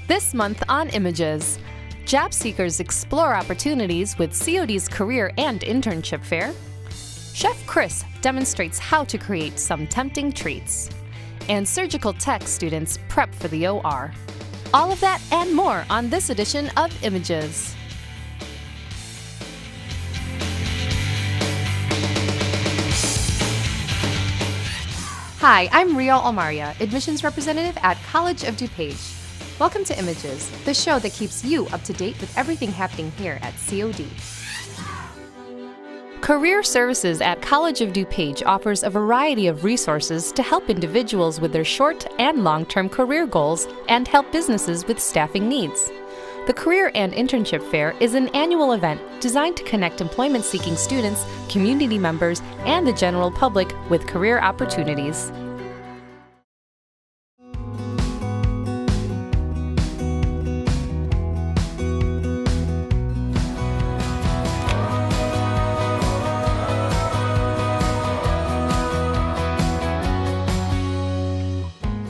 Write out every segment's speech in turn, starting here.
This month on Images, job seekers explore opportunities with COD's Career and Internship Fair. Chef Chris demonstrates how to create some tempting treats. And surgical tech students prep for the OR. All of that and more on this edition of Images. Hi, I'm Rio Almaria, admissions representative at College of DuPage. Welcome to Images, the show that keeps you up to date with everything happening here at COD. Career Services at College of DuPage offers a variety of resources to help individuals with their short and long-term career goals and help businesses with staffing needs. The Career and Internship Fair is an annual event designed to connect employment-seeking students, community members, and the general public with career opportunities.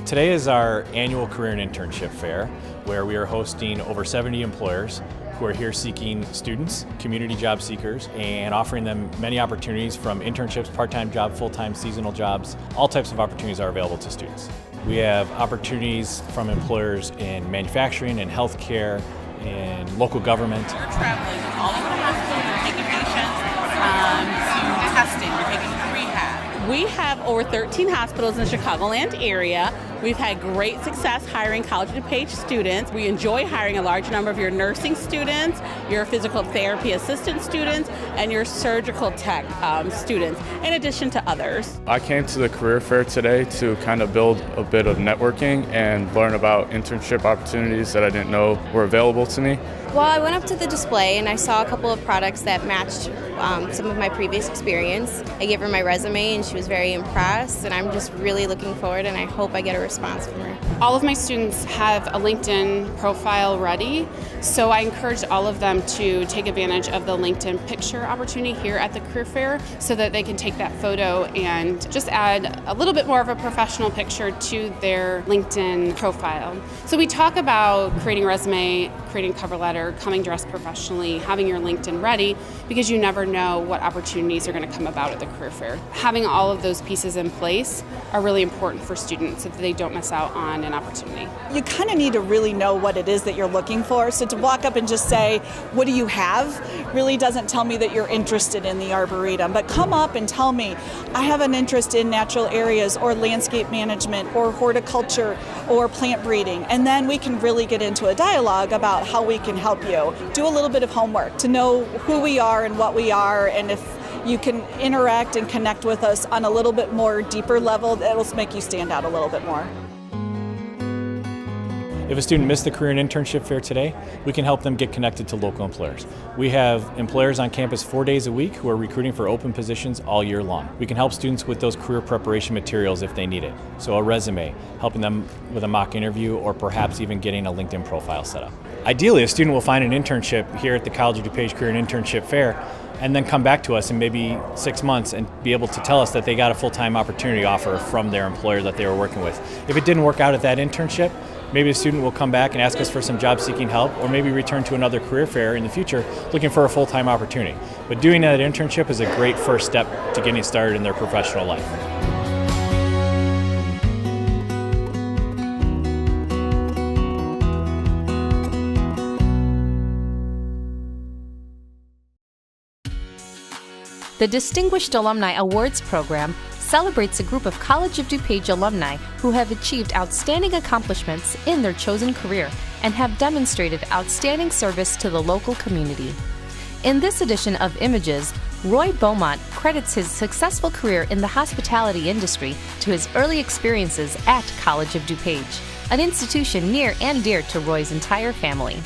Today is our annual Career and Internship Fair, where we are hosting over 70 employers who are here seeking students, community job seekers, and offering them many opportunities from internships, part-time job, full-time, seasonal jobs. All types of opportunities are available to students. We have opportunities from employers in manufacturing and healthcare, in local government. You're traveling all over the hospital, you're taking patients to testing, you're taking rehab. We have over 13 hospitals in the Chicagoland area. We've had great success hiring College of DuPage students. We enjoy hiring a large number of your nursing students, your physical therapy assistant students, and your surgical tech students, in addition to others. I came to the career fair today to kind of build a bit of networking and learn about internship opportunities that I didn't know were available to me. Well, I went up to the display and I saw a couple of products that matched some of my previous experience. I gave her my resume and she was very impressed, and I'm just really looking forward, and I hope I get a response from her. All of my students have a LinkedIn profile ready, so I encourage all of them to take advantage of the LinkedIn picture opportunity here at the career fair so that they can take that photo and just add a little bit more of a professional picture to their LinkedIn profile. So we talk about creating a resume, creating a cover letter, coming dressed professionally, having your LinkedIn ready, because you never know what opportunities are going to come about at the career fair. Having all of those pieces in place are really important for students so that they don't miss out on an opportunity. You kind of need to really know what it is that you're looking for. So to walk up and just say, what do you have, really doesn't tell me that you're interested in the Arboretum. But come up and tell me, I have an interest in natural areas or landscape management or horticulture or plant breeding. And then we can really get into a dialogue about how we can help you. Do a little bit of homework to know who we are and what we are, and if you can interact and connect with us on a little bit more deeper level, it'll make you stand out a little bit more. If a student missed the Career and Internship Fair today, we can help them get connected to local employers. We have employers on campus 4 days a week who are recruiting for open positions all year long. We can help students with those career preparation materials if they need it. So a resume, helping them with a mock interview, or perhaps even getting a LinkedIn profile set up. Ideally, a student will find an internship here at the College of DuPage Career and Internship Fair and then come back to us in maybe 6 months and be able to tell us that they got a full-time opportunity offer from their employer that they were working with. If it didn't work out at that internship, maybe the student will come back and ask us for some job-seeking help, or maybe return to another career fair in the future looking for a full-time opportunity. But doing that internship is a great first step to getting started in their professional life. The Distinguished Alumni Awards program celebrates a group of College of DuPage alumni who have achieved outstanding accomplishments in their chosen career and have demonstrated outstanding service to the local community. In this edition of Images, Roy Beaumont credits his successful career in the hospitality industry to his early experiences at College of DuPage, an institution near and dear to Roy's entire family.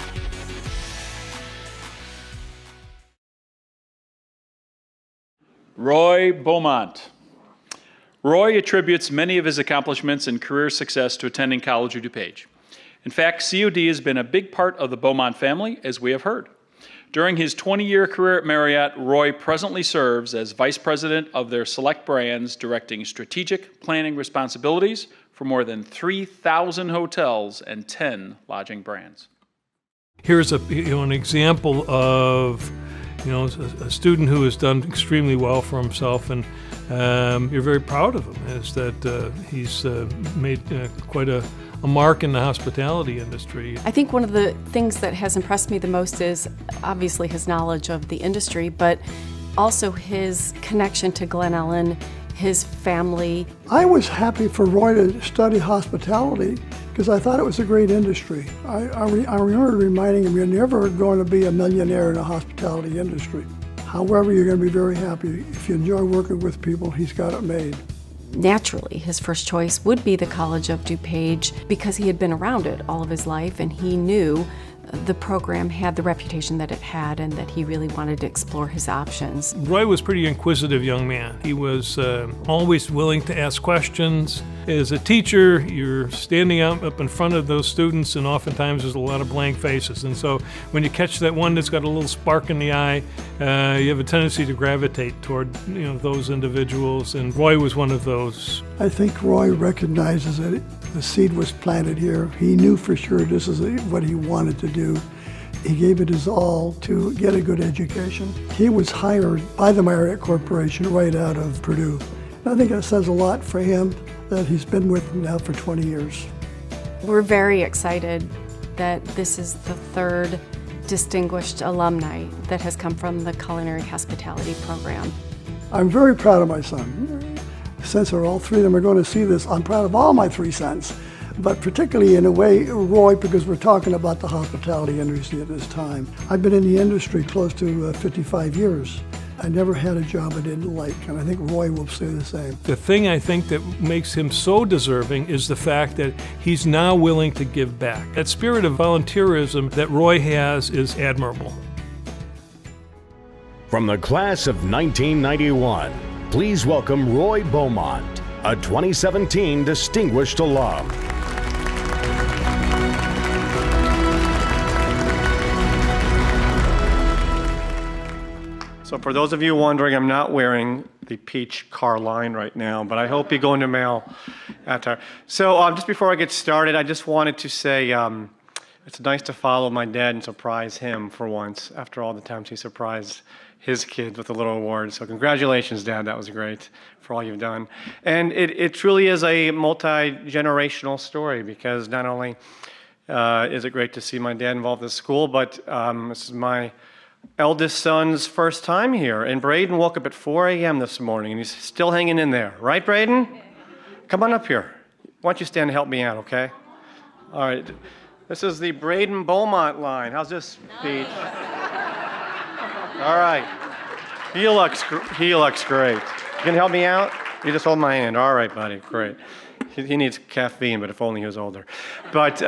Roy Beaumont. Roy attributes many of his accomplishments and career success to attending College of DuPage. In fact, COD has been a big part of the Beaumont family, as we have heard. During his 20-year career at Marriott, Roy presently serves as Vice President of their select brands, directing strategic planning responsibilities for more than 3,000 hotels and 10 lodging brands. Here's an example of a student who has done extremely well for himself, and you're very proud of him. Is that he's made quite a mark in the hospitality industry. I think one of the things that has impressed me the most is obviously his knowledge of the industry, but also his connection to Glen Ellen, his family. I was happy for Roy to study hospitality because I thought it was a great industry. I remember reminding him, you're never going to be a millionaire in the hospitality industry. However, you're going to be very happy. If you enjoy working with people, he's got it made. Naturally, his first choice would be the College of DuPage because he had been around it all of his life and he knew the program had the reputation that it had and that he really wanted to explore his options. Roy was a pretty inquisitive young man. He was always willing to ask questions. As a teacher, you're standing up in front of those students, and oftentimes there's a lot of blank faces. And so when you catch that one that's got a little spark in the eye, you have a tendency to gravitate toward those individuals, and Roy was one of those. I think Roy recognizes that the seed was planted here. He knew for sure this is what he wanted to do. He gave it his all to get a good education. He was hired by the Marriott Corporation right out of Purdue. And I think that says a lot for him that he's been with them now for 20 years. We're very excited that this is the third distinguished alumni that has come from the culinary hospitality program. I'm very proud of my son. Since all three of them are going to see this, I'm proud of all my three sons, but particularly in a way, Roy, because we're talking about the hospitality industry at this time. I've been in the industry close to 55 years. I never had a job I didn't like, and I think Roy will say the same. The thing I think that makes him so deserving is the fact that he's now willing to give back. That spirit of volunteerism that Roy has is admirable. From the class of 1991, please welcome Roy Beaumont, a 2017 Distinguished Alum. So for those of you wondering, I'm not wearing the peach car line right now, but I hope you go into mail after. So just before I get started, I just wanted to say it's nice to follow my dad and surprise him for once after all the times he surprised his kids with a little award. So congratulations, Dad. That was great for all you've done. And it truly is a multi-generational story because not only is it great to see my dad involved in the school, but this is my eldest son's first time here. And Braden woke up at 4 a.m. this morning, and he's still hanging in there. Right, Braden? Come on up here. Why don't you stand and help me out, okay? All right. This is the Braden Beaumont line. How's this, Pete? All right. He looks great. You can help me out? You just hold my hand. All right, buddy. Great. He needs caffeine, but if only he was older. But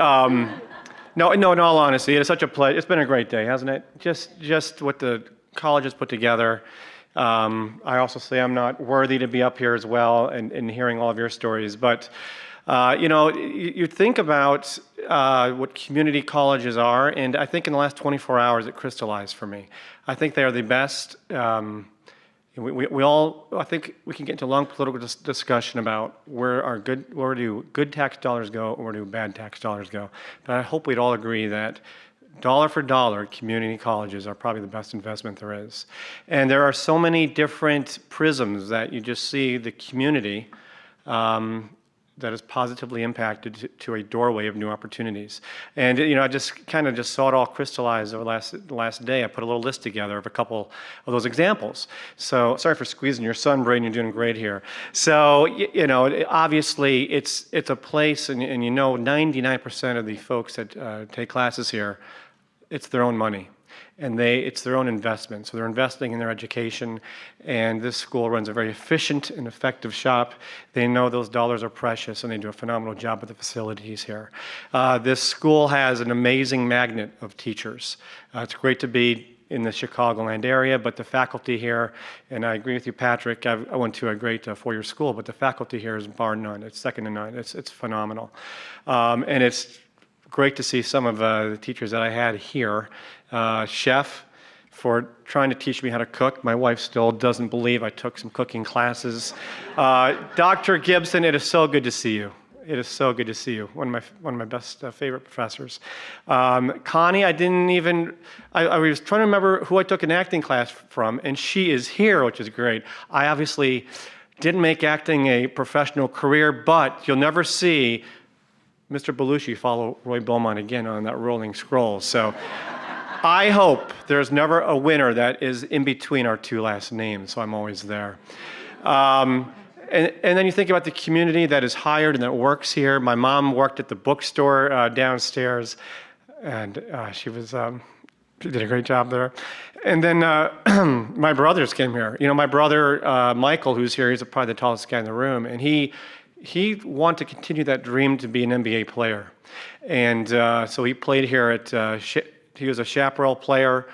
no, in all honesty, it is such a pleasure. It's been a great day, hasn't it? Just what the college has put together. I also say I'm not worthy to be up here as well and hearing all of your stories. But, you think about what community colleges are, and I think in the last 24 hours it crystallized for me. I think they are the best. I think we can get into a long political discussion about where do good tax dollars go, or where do bad tax dollars go. But I hope we'd all agree that dollar for dollar, community colleges are probably the best investment there is. And there are so many different prisms that you just see the community that is positively impacted to a doorway of new opportunities. And I just saw it all crystallized over the last day. I put a little list together of a couple of those examples. So sorry for squeezing your son, Braden. You're doing great here. So obviously it's a place, and 99% of the folks that take classes here, it's their own money. And it's their own investment. So they're investing in their education, and this school runs a very efficient and effective shop. They know those dollars are precious, and they do a phenomenal job with the facilities here. This school has an amazing magnet of teachers. It's great to be in the Chicagoland area, but the faculty here, and I agree with you, Patrick, I went to a great four-year school, but the faculty here is bar none. It's second to none. It's phenomenal. And it's great to see some of the teachers that I had here. Chef, for trying to teach me how to cook. My wife still doesn't believe I took some cooking classes. Dr. Gibson, it is so good to see you. It is so good to see you. One of my best favorite professors. Connie, I was trying to remember who I took an acting class from, and she is here, which is great. I obviously didn't make acting a professional career, but you'll never see Mr. Belushi follow Roy Beaumont again on that rolling scroll. So I hope there's never a winner that is in between our two last names, so I'm always there. And then you think about the community that is hired and that works here. My mom worked at the bookstore downstairs, and she did a great job there. And then my brothers came here. You know, my brother, Michael, who's here, he's probably the tallest guy in the room, and he wanted to continue that dream to be an NBA player. And so he played here he was a chaparral player.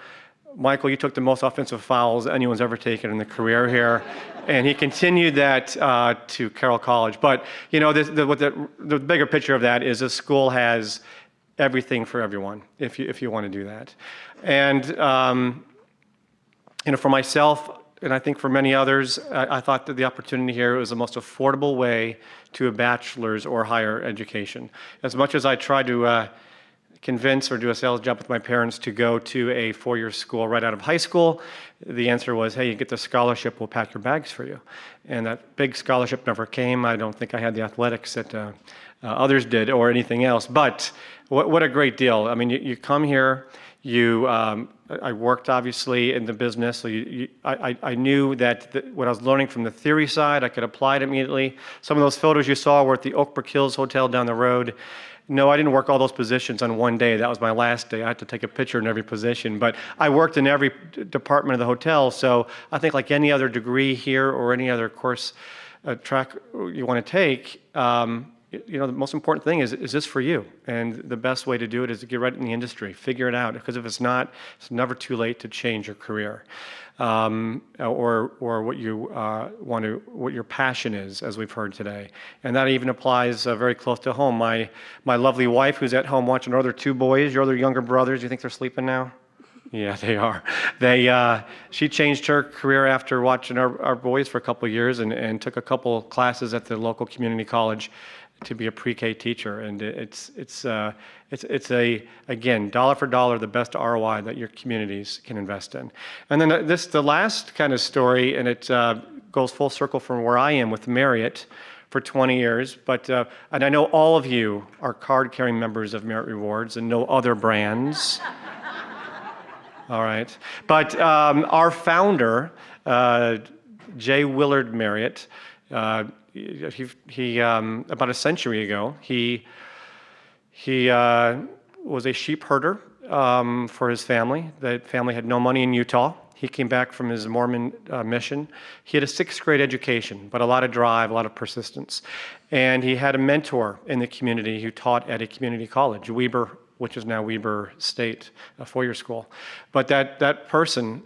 Michael, you took the most offensive fouls anyone's ever taken in the career here. And he continued that to Carroll College. But, you know, the bigger picture of that is this school has everything for everyone, if you want to do that. And, you know, for myself, and I think for many others, I thought that the opportunity here was the most affordable way to a bachelor's or higher education. As much as I tried to convince or do a sales job with my parents to go to a four-year school right out of high school, the answer was, hey, you get the scholarship, we'll pack your bags for you. And that big scholarship never came. I don't think I had the athletics that others did or anything else. But what a great deal. I mean, you come here, I worked obviously in the business, so I knew that what I was learning from the theory side, I could apply it immediately. Some of those photos you saw were at the Oak Brook Hills Hotel down the road. No, I didn't work all those positions on one day. That was my last day. I had to take a picture in every position. But I worked in every department of the hotel. So I think like any other degree here or any other course track you want to take, you know, the most important thing is this for you? And the best way to do it is to get right in the industry. Figure it out. Because if it's not, it's never too late to change your career. Or what you what your passion is, as we've heard today, and that even applies very close to home. My lovely wife, who's at home watching our other two boys, your other younger brothers. You think they're sleeping now? Yeah, they are. She changed her career after watching our boys for a couple of years, and took a couple classes at the local community college to be a pre-K teacher, and it's again, dollar for dollar, the best ROI that your communities can invest in. And then the last kind of story, and it goes full circle from where I am with Marriott for 20 years, but and I know all of you are card-carrying members of Marriott Rewards and no other brands. All right, but our founder, J. Willard Marriott, he about a century ago, he was a sheep herder for his family. The family had no money in Utah. He came back from his Mormon mission. He had a 6th grade education, but a lot of drive, a lot of persistence. And he had a mentor in the community who taught at a community college, Weber, which is now Weber State, a 4-year school. But that person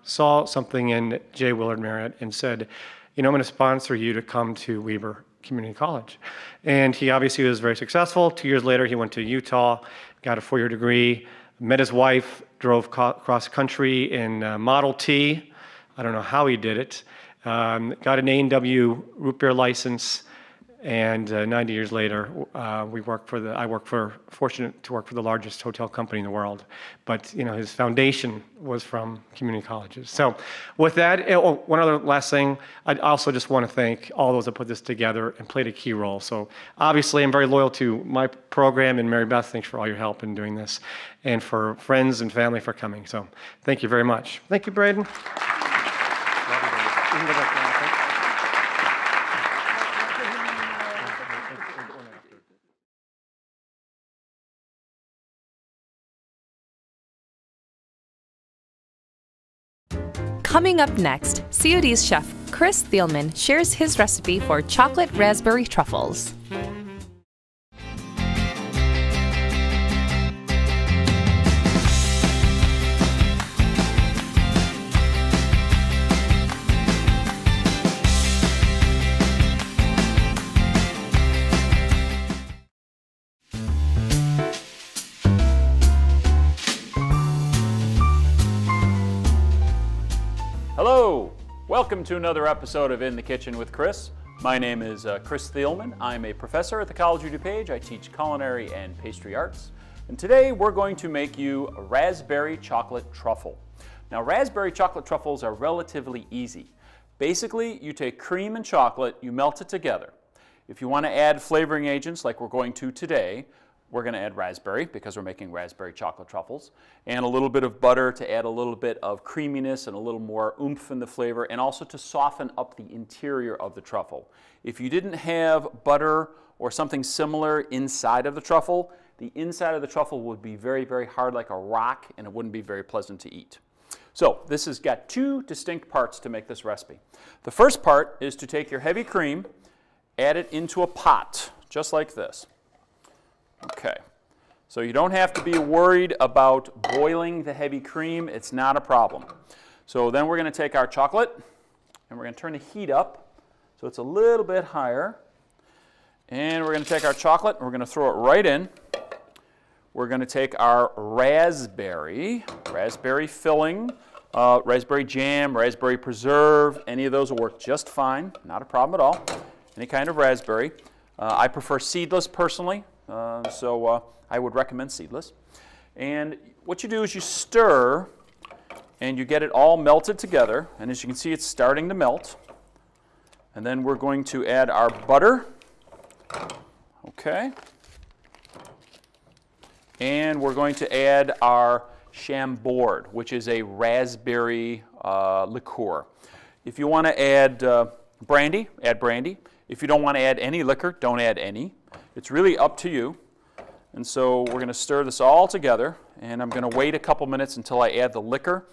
saw something in J. Willard Marriott and said, you know, I'm going to sponsor you to come to Weber Community College. And he obviously was very successful. 2 years later, he went to Utah, got a 4-year degree, met his wife, drove cross country in Model T. I don't know how he did it. Got an A&W root beer license. And 90 years later, fortunate to work for the largest hotel company in the world. But, you know, his foundation was from community colleges. So with that, one other last thing, I also just want to thank all those that put this together and played a key role. So obviously, I'm very loyal to my program, and Mary Beth, thanks for all your help in doing this, and for friends and family for coming. So thank you very much. Thank you, Braden. Coming up next, COD's chef Chris Thielman shares his recipe for chocolate raspberry truffles. Welcome to another episode of In the Kitchen with Chris. My name is Chris Thielman. I'm a professor at the College of DuPage. I teach culinary and pastry arts. And today we're going to make you a raspberry chocolate truffle. Now, raspberry chocolate truffles are relatively easy. Basically, you take cream and chocolate, you melt it together. If you want to add flavoring agents like we're going to today, we're going to add raspberry because we're making raspberry chocolate truffles, and a little bit of butter to add a little bit of creaminess and a little more oomph in the flavor, and also to soften up the interior of the truffle. If you didn't have butter or something similar inside of the truffle, the inside of the truffle would be very, very hard like a rock, and it wouldn't be very pleasant to eat. So this has got two distinct parts to make this recipe. The first part is to take your heavy cream, add it into a pot, just like this. Okay, so you don't have to be worried about boiling the heavy cream. It's not a problem. So then we're going to take our chocolate and we're going to turn the heat up so it's a little bit higher. And we're going to take our chocolate and we're going to throw it right in. We're going to take our raspberry filling, raspberry jam, raspberry preserve. Any of those will work just fine. Not a problem at all. Any kind of raspberry. I prefer seedless personally. So I would recommend seedless. And what you do is you stir and you get it all melted together. And as you can see, it's starting to melt. And then we're going to add our butter. Okay. And we're going to add our Chambord, which is a raspberry liqueur. If you want to add brandy, add brandy. If you don't want to add any liquor, don't add any. It's really up to you. And so we're going to stir this all together, and I'm going to wait a couple minutes until I add the liquor.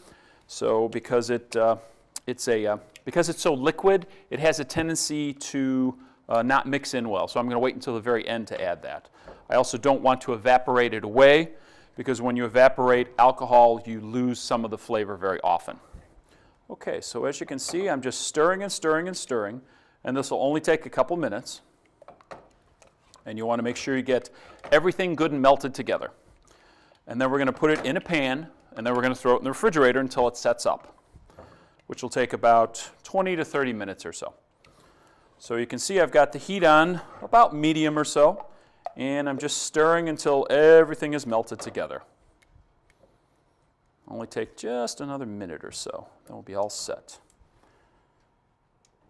So because it's so liquid, it has a tendency to not mix in well. So I'm going to wait until the very end to add that. I also don't want to evaporate it away, because when you evaporate alcohol, you lose some of the flavor very often. Okay, so as you can see, I'm just stirring and stirring and stirring, and this will only take a couple minutes. And you want to make sure you get everything good and melted together. And then we're going to put it in a pan, and then we're going to throw it in the refrigerator until it sets up, which will take about 20 to 30 minutes or so. So you can see I've got the heat on about medium or so, and I'm just stirring until everything is melted together. Only take just another minute or so, then we'll be all set.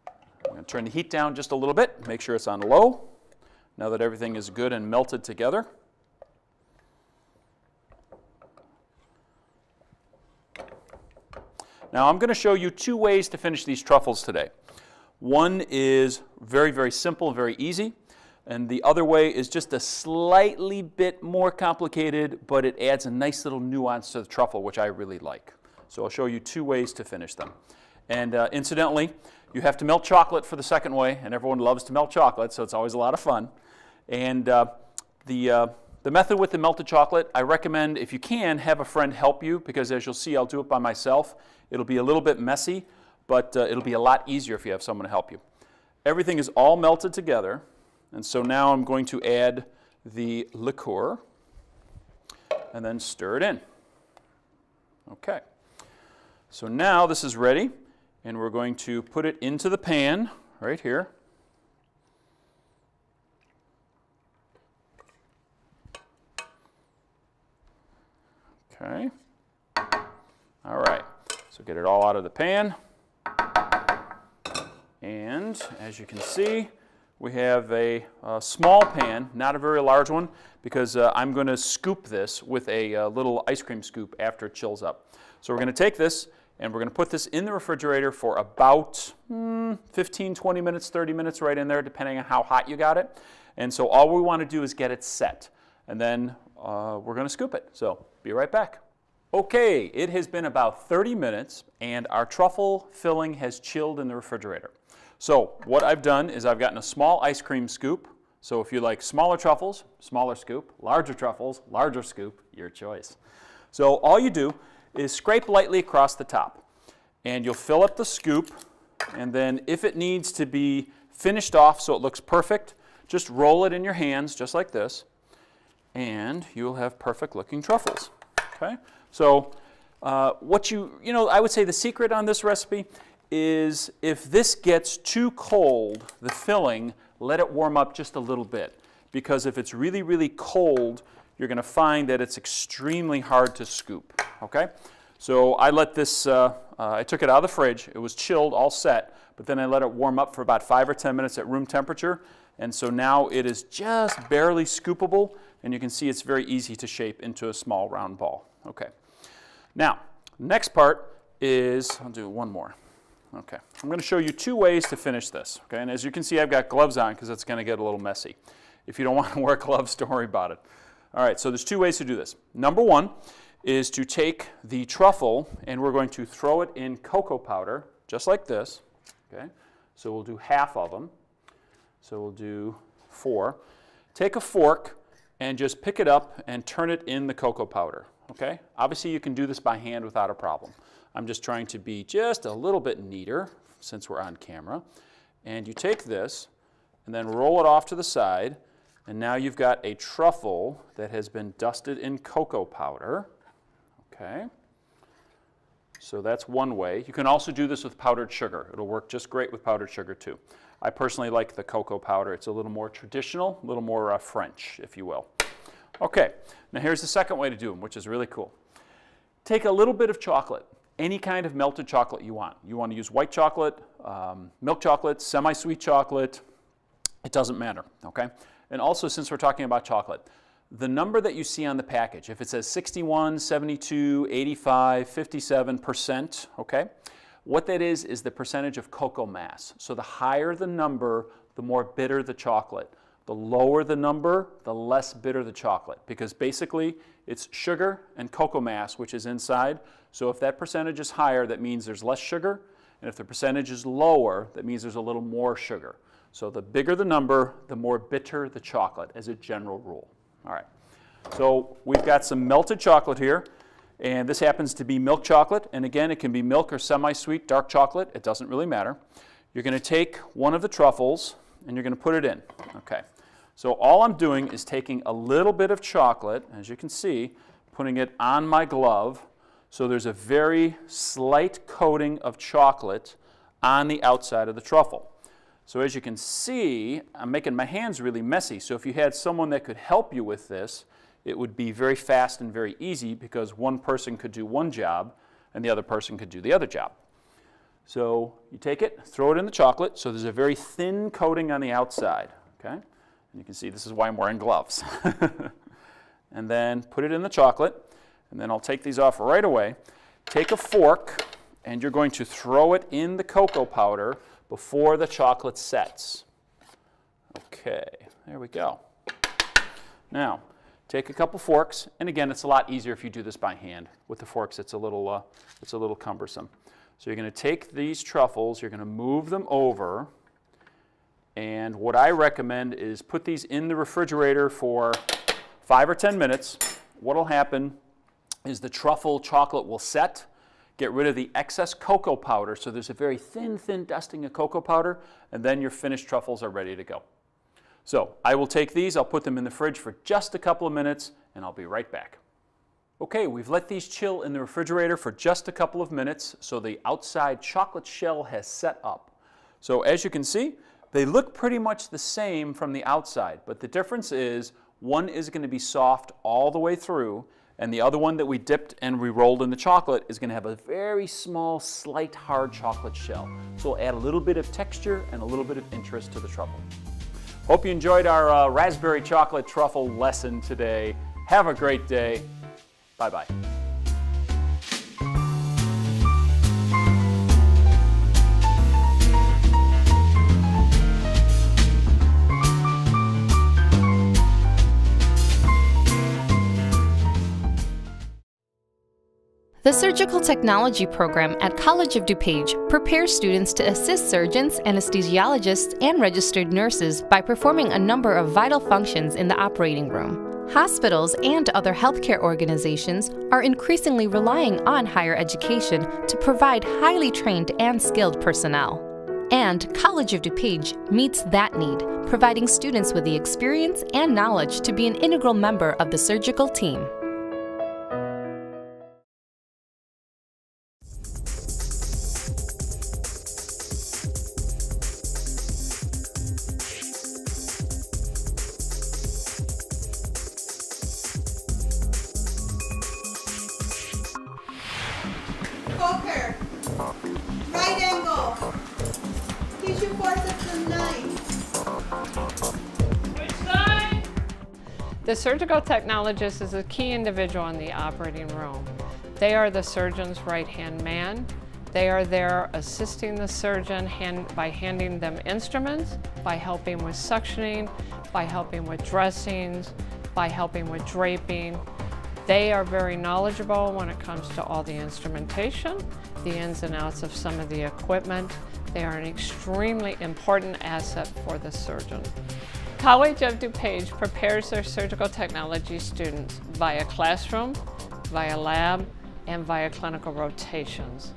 I'm going to turn the heat down just a little bit, make sure it's on low. Now that everything is good and melted together. Now I'm going to show you two ways to finish these truffles today. One is very, very simple, very easy. And the other way is just a slightly bit more complicated, but it adds a nice little nuance to the truffle, which I really like. So I'll show you two ways to finish them. And incidentally, you have to melt chocolate for the second way, and everyone loves to melt chocolate, so it's always a lot of fun. And the method with the melted chocolate, I recommend, if you can, have a friend help you, because as you'll see, I'll do it by myself. It'll be a little bit messy, but it'll be a lot easier if you have someone to help you. Everything is all melted together, and so now I'm going to add the liqueur and then stir it in. Okay. So now this is ready, and we're going to put it into the pan right here. Okay. All right. So get it all out of the pan. And as you can see, we have a small pan, not a very large one, because I'm going to scoop this with a little ice cream scoop after it chills up. So we're going to take this and we're going to put this in the refrigerator for about 15, 20 minutes, 30 minutes right in there, depending on how hot you got it. And so all we want to do is get it set. And then we're going to scoop it. So be right back. Okay, it has been about 30 minutes and our truffle filling has chilled in the refrigerator. So what I've done is I've gotten a small ice cream scoop. So if you like smaller truffles, smaller scoop, larger truffles, larger scoop, your choice. So all you do is scrape lightly across the top and you'll fill up the scoop, and then if it needs to be finished off so it looks perfect, just roll it in your hands just like this and you'll have perfect looking truffles. Okay? So I would say the secret on this recipe is if this gets too cold, the filling, let it warm up just a little bit. Because if it's really, really cold, you're going to find that it's extremely hard to scoop, okay? So I let this, I took it out of the fridge. It was chilled, all set, but then I let it warm up for about 5 or 10 minutes at room temperature. And so now it is just barely scoopable, and you can see it's very easy to shape into a small round ball. Okay. Now, next part is, I'll do one more. Okay. I'm going to show you 2 ways to finish this. Okay. And as you can see, I've got gloves on because it's going to get a little messy. If you don't want to wear gloves, don't worry about it. All right. So there's 2 ways to do this. Number 1 is to take the truffle and we're going to throw it in cocoa powder, just like this. Okay. So we'll do half of them. So we'll do 4. Take a fork and just pick it up and turn it in the cocoa powder. Okay? Obviously you can do this by hand without a problem. I'm just trying to be just a little bit neater since we're on camera. And you take this and then roll it off to the side, and now you've got a truffle that has been dusted in cocoa powder. Okay? So that's one way. You can also do this with powdered sugar. It'll work just great with powdered sugar too. I personally like the cocoa powder. It's a little more traditional, a little more French, if you will. Okay, now here's the second way to do them, which is really cool. Take a little bit of chocolate, any kind of melted chocolate you want. You want to use white chocolate, milk chocolate, semi-sweet chocolate, it doesn't matter, okay? And also, since we're talking about chocolate, the number that you see on the package, if it says 61, 72, 85, 57%, okay? What that is the percentage of cocoa mass. So the higher the number, the more bitter the chocolate. The lower the number, the less bitter the chocolate, because basically it's sugar and cocoa mass which is inside. So if that percentage is higher, that means there's less sugar, and if the percentage is lower, that means there's a little more sugar. So the bigger the number, the more bitter the chocolate, as a general rule. All right, so we've got some melted chocolate here, and this happens to be milk chocolate, and again, it can be milk or semi-sweet dark chocolate. It doesn't really matter. You're going to take one of the truffles, and you're going to put it in. Okay. So all I'm doing is taking a little bit of chocolate, as you can see, putting it on my glove. So there's a very slight coating of chocolate on the outside of the truffle. So as you can see, I'm making my hands really messy. So if you had someone that could help you with this, it would be very fast and very easy because one person could do one job and the other person could do the other job. So you take it, throw it in the chocolate. So there's a very thin coating on the outside. Okay? And you can see this is why I'm wearing gloves. And then put it in the chocolate, and then I'll take these off right away. Take a fork, and you're going to throw it in the cocoa powder before the chocolate sets. Okay, there we go. Now, take a couple forks, and again, it's a lot easier if you do this by hand. With the forks, it's a little cumbersome. So you're going to take these truffles, you're going to move them over, and what I recommend is put these in the refrigerator for 5 or 10 minutes. What will happen is the truffle chocolate will set, get rid of the excess cocoa powder, so there's a very thin dusting of cocoa powder, and then your finished truffles are ready to go. So I will take these, I'll put them in the fridge for just a couple of minutes, and I'll be right back. Okay, we've let these chill in the refrigerator for just a couple of minutes, so the outside chocolate shell has set up. So as you can see, they look pretty much the same from the outside, but the difference is one is going to be soft all the way through, and the other one that we dipped and we rolled in the chocolate is going to have a very small, slight, hard chocolate shell. So we'll add a little bit of texture and a little bit of interest to the truffle. Hope you enjoyed our raspberry chocolate truffle lesson today. Have a great day. Bye-bye. The Surgical Technology program at College of DuPage prepares students to assist surgeons, anesthesiologists, and registered nurses by performing a number of vital functions in the operating room. Hospitals and other healthcare organizations are increasingly relying on higher education to provide highly trained and skilled personnel. And College of DuPage meets that need, providing students with the experience and knowledge to be an integral member of the surgical team. The surgical technologist is a key individual in the operating room. They are the surgeon's right-hand man. They are there assisting the surgeon by handing them instruments, by helping with suctioning, by helping with dressings, by helping with draping. They are very knowledgeable when it comes to all the instrumentation, the ins and outs of some of the equipment. They are an extremely important asset for the surgeon. College of DuPage prepares their surgical technology students via classroom, via lab, and via clinical rotations.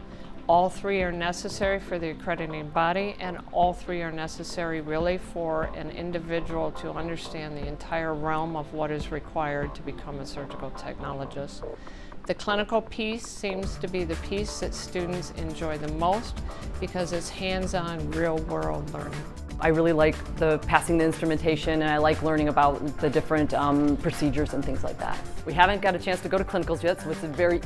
All three are necessary for the accrediting body, and all three are necessary really for an individual to understand the entire realm of what is required to become a surgical technologist. The clinical piece seems to be the piece that students enjoy the most because it's hands-on, real-world learning. I really like passing the instrumentation, and I like learning about the different procedures and things like that. We haven't got a chance to go to clinicals yet, so it's a very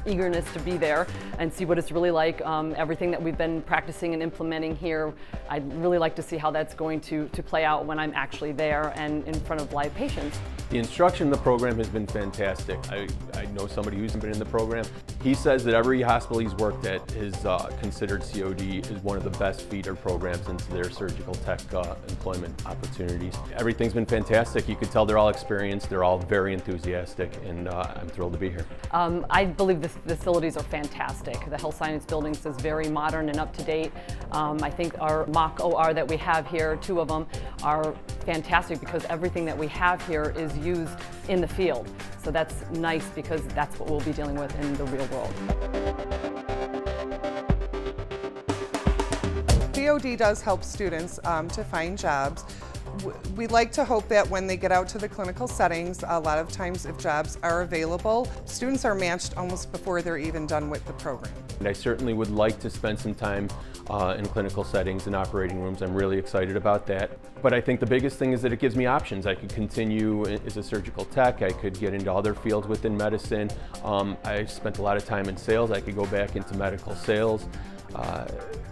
eagerness to be there and see what it's really like. Everything that we've been practicing and implementing here, I'd really like to see how that's going to play out when I'm actually there and in front of live patients. The instruction in the program has been fantastic. I know somebody who's been in the program. He says that every hospital he's worked at is considered COD as one of the best feeder programs into their surgical tech employment opportunities. Everything's been fantastic. You could tell they're all experienced, they're all very enthusiastic, and I'm thrilled to be here. I believe the facilities are fantastic. The health science buildings is very modern and up to date. I think our mock OR that we have here, 2 of them, are fantastic because everything that we have here is used in the field. So that's nice because that's what we'll be dealing with in the real world. COD does help students to find jobs. We like to hope that when they get out to the clinical settings, a lot of times if jobs are available, students are matched almost before they're even done with the program. And I certainly would like to spend some time in clinical settings and operating rooms. I'm really excited about that. But I think the biggest thing is that it gives me options. I could continue as a surgical tech. I could get into other fields within medicine. I spent a lot of time in sales. I could go back into medical sales.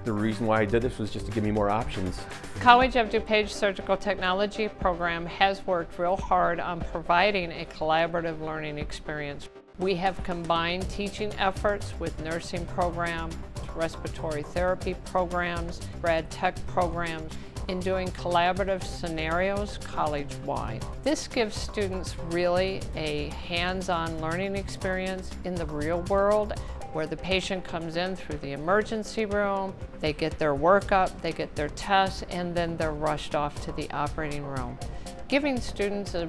The reason why I did this was just to give me more options. College of DuPage Surgical Technology program has worked real hard on providing a collaborative learning experience. We have combined teaching efforts with nursing programs, respiratory therapy programs, rad tech programs, in doing collaborative scenarios college-wide. This gives students really a hands-on learning experience in the real world, where the patient comes in through the emergency room, they get their workup, they get their tests, and then they're rushed off to the operating room, giving students a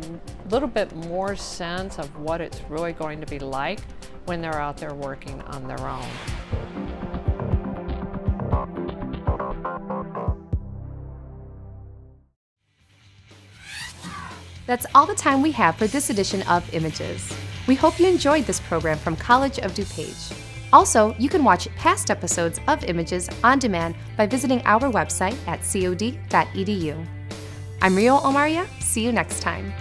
little bit more sense of what it's really going to be like when they're out there working on their own. That's all the time we have for this edition of Images. We hope you enjoyed this program from College of DuPage. Also, you can watch past episodes of Images on demand by visiting our website at cod.edu. I'm Rio Omaria. See you next time.